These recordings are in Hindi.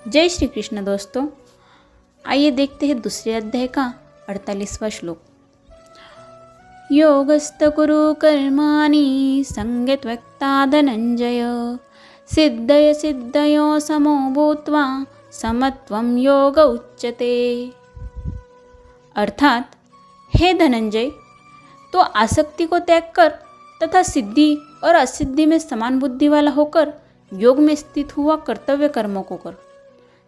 जय श्री कृष्ण दोस्तों। आइए देखते हैं दूसरे अध्याय का 48वां श्लोक। योगस्थ कुरु कर्माणि संगत्वक्ता धनंजय सिद्धय सिद्धयो समो भूत्वा समत्वं योग उच्यते। अर्थात हे धनंजय, तो आसक्ति को त्याग कर तथा सिद्धि और असिद्धि में समान बुद्धि वाला होकर योग में स्थित हुआ कर्तव्य कर्मों को कर।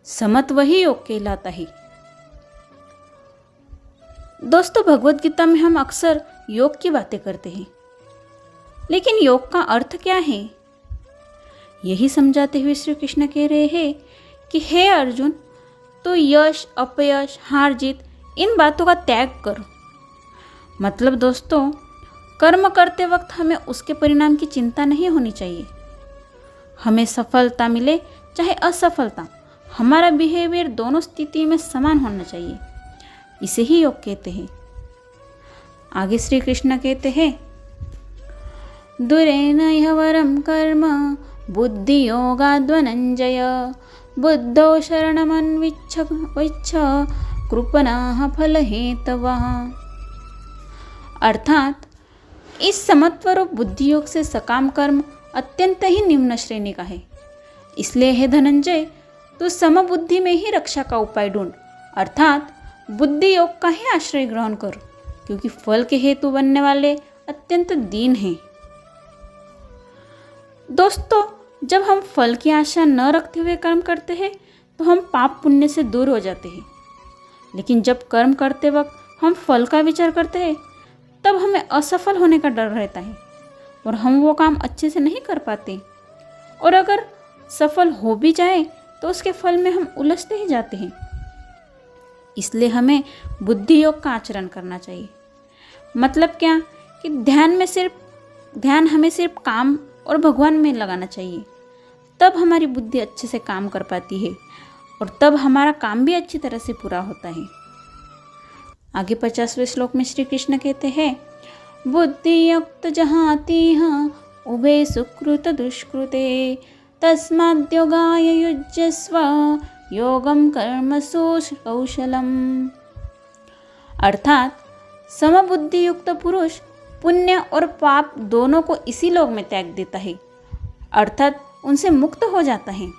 समत्व ही योग कहलाता है। दोस्तों, भगवत गीता में हम अक्सर योग की बातें करते हैं, लेकिन योग का अर्थ क्या है, यही समझाते हुए श्री कृष्ण कह रहे हैं कि हे अर्जुन, तो यश अपयश हार जीत इन बातों का त्याग कर। मतलब दोस्तों, कर्म करते वक्त हमें उसके परिणाम की चिंता नहीं होनी चाहिए। हमें सफलता मिले चाहे असफलता, हमारा बिहेवियर दोनों स्थिति में समान होना चाहिए। इसे ही योग कहते हैं। आगे श्री कृष्ण कहते हैं, दुरेन वरम कर्म बुद्धि योगाद्वनंजय बुद्धौ शरणमन्विच्छ कृपणाः फलहेतवः। अर्थात इस समत्वरूप बुद्धि योग से सकाम कर्म अत्यंत ही निम्न श्रेणी का है। इसलिए हे धनंजय, तो समबुद्धि में ही रक्षा का उपाय ढूंढ, अर्थात बुद्धि योग का ही आश्रय ग्रहण कर, क्योंकि फल के हेतु बनने वाले अत्यंत दीन हैं। दोस्तों, जब हम फल की आशा न रखते हुए कर्म करते हैं तो हम पाप पुण्य से दूर हो जाते हैं। लेकिन जब कर्म करते वक्त हम फल का विचार करते हैं तब हमें असफल होने का डर रहता है और हम वो काम अच्छे से नहीं कर पाते, और अगर सफल हो भी जाए तो उसके फल में हम उलझते ही जाते हैं। इसलिए हमें बुद्धि योग का आचरण करना चाहिए। मतलब क्या कि ध्यान हमें सिर्फ काम और भगवान में लगाना चाहिए, तब हमारी बुद्धि अच्छे से काम कर पाती है और तब हमारा काम भी अच्छी तरह से पूरा होता है। आगे 50वें श्लोक में श्री कृष्ण कहते हैं, बुद्धि युक्त जहातीह उभे सुकृत दुष्कृते तस्माद्योगाय युज्यस्व योगम कर्मसु कौशलम। अर्थात समबुद्धि युक्त पुरुष पुण्य और पाप दोनों को इसी लोक में त्याग देता है, अर्थात उनसे मुक्त हो जाता है।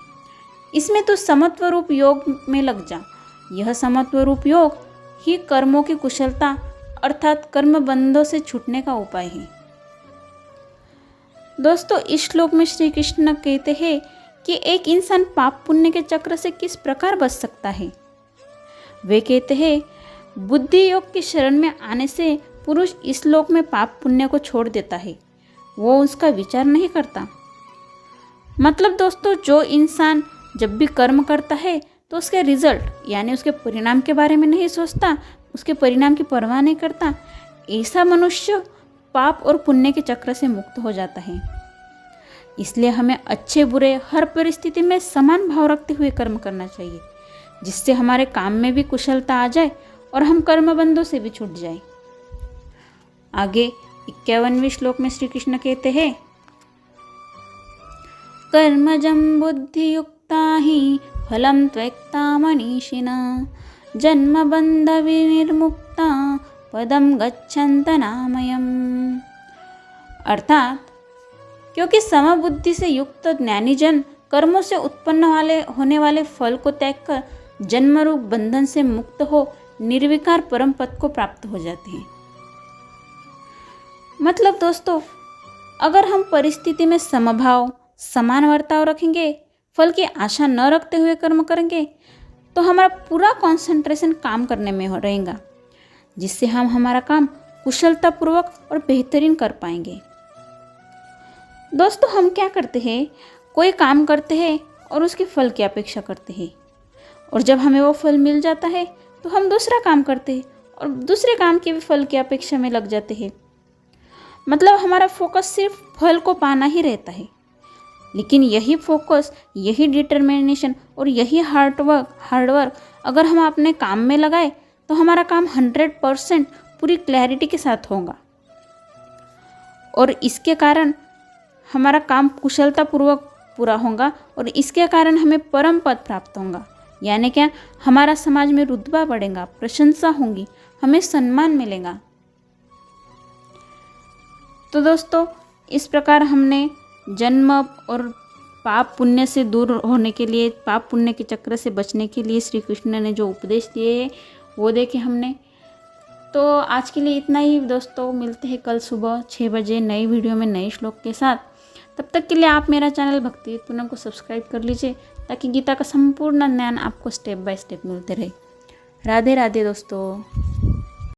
इसमें तो समत्व रूप योग में लग जा। यह समत्व रूप योग ही कर्मों की कुशलता अर्थात कर्म बंधों से छूटने का उपाय है। दोस्तों, इस श्लोक में श्री कृष्ण कहते हैं कि एक इंसान पाप पुण्य के चक्र से किस प्रकार बच सकता है। वे कहते हैं, बुद्धि योग की शरण में आने से पुरुष इस लोक में पाप पुण्य को छोड़ देता है, वो उसका विचार नहीं करता। मतलब दोस्तों, जो इंसान जब भी कर्म करता है तो उसके रिजल्ट यानी उसके परिणाम के बारे में नहीं सोचता, उसके परिणाम की परवाह नहीं करता, ऐसा मनुष्य पाप और पुण्य के चक्र से मुक्त हो जाता है। इसलिए हमें अच्छे बुरे हर परिस्थिति में समान भाव रखते हुए कर्म करना चाहिए, जिससे हमारे काम में भी कुशलता आ जाए और हम कर्म बंधों से भी छूट जाए। आगे 51वें श्लोक में श्री कृष्ण कहते हैं, कर्मजं बुद्धियुक्ता हि फलं त्यक्ता मनीषिणा जन्म बंध विनिर्मुक्ता पदम गच्छन्त नामयम्। अर्थात क्योंकि समबुद्धि से युक्त ज्ञानी जन कर्मों से उत्पन्न होने वाले फल को त्याग कर जन्म रूप बंधन से मुक्त हो निर्विकार परम पद को प्राप्त हो जाते हैं। मतलब दोस्तों, अगर हम परिस्थिति में समभाव समान वर्ताव रखेंगे, फल की आशा न रखते हुए कर्म करेंगे, तो हमारा पूरा कंसंट्रेशन काम करने में रहेगा, जिससे हम हमारा काम कुशलतापूर्वक और बेहतरीन कर पाएंगे। दोस्तों, हम क्या करते हैं, कोई काम करते हैं और उसके फल की अपेक्षा करते हैं, और जब हमें वो फल मिल जाता है तो हम दूसरा काम करते हैं और दूसरे काम के भी फल की अपेक्षा में लग जाते हैं। मतलब हमारा फोकस सिर्फ फल को पाना ही रहता है। लेकिन यही फोकस, यही डिटर्मिनेशन और यही हार्डवर्क अगर हम अपने काम में लगाए तो हमारा काम 100% पूरी क्लैरिटी के साथ होगा, और इसके कारण हमारा काम कुशलतापूर्वक पूरा होगा और इसके कारण हमें परम पद प्राप्त होगा। यानी क्या, हमारा समाज में रुतबा बढ़ेगा, प्रशंसा होगी, हमें सम्मान मिलेगा। तो दोस्तों, इस प्रकार हमने जन्म और पाप पुण्य से दूर होने के लिए, पाप पुण्य के चक्र से बचने के लिए श्री कृष्ण ने जो उपदेश दिए वो देखे हमने। तो आज के लिए इतना ही दोस्तों, मिलते हैं कल सुबह 6 बजे नई वीडियो में नए श्लोक के साथ। तब तक के लिए आप मेरा चैनल भक्ति पूनम को सब्सक्राइब कर लीजिए, ताकि गीता का संपूर्ण ज्ञान आपको स्टेप बाय स्टेप मिलते रहे। राधे राधे दोस्तों।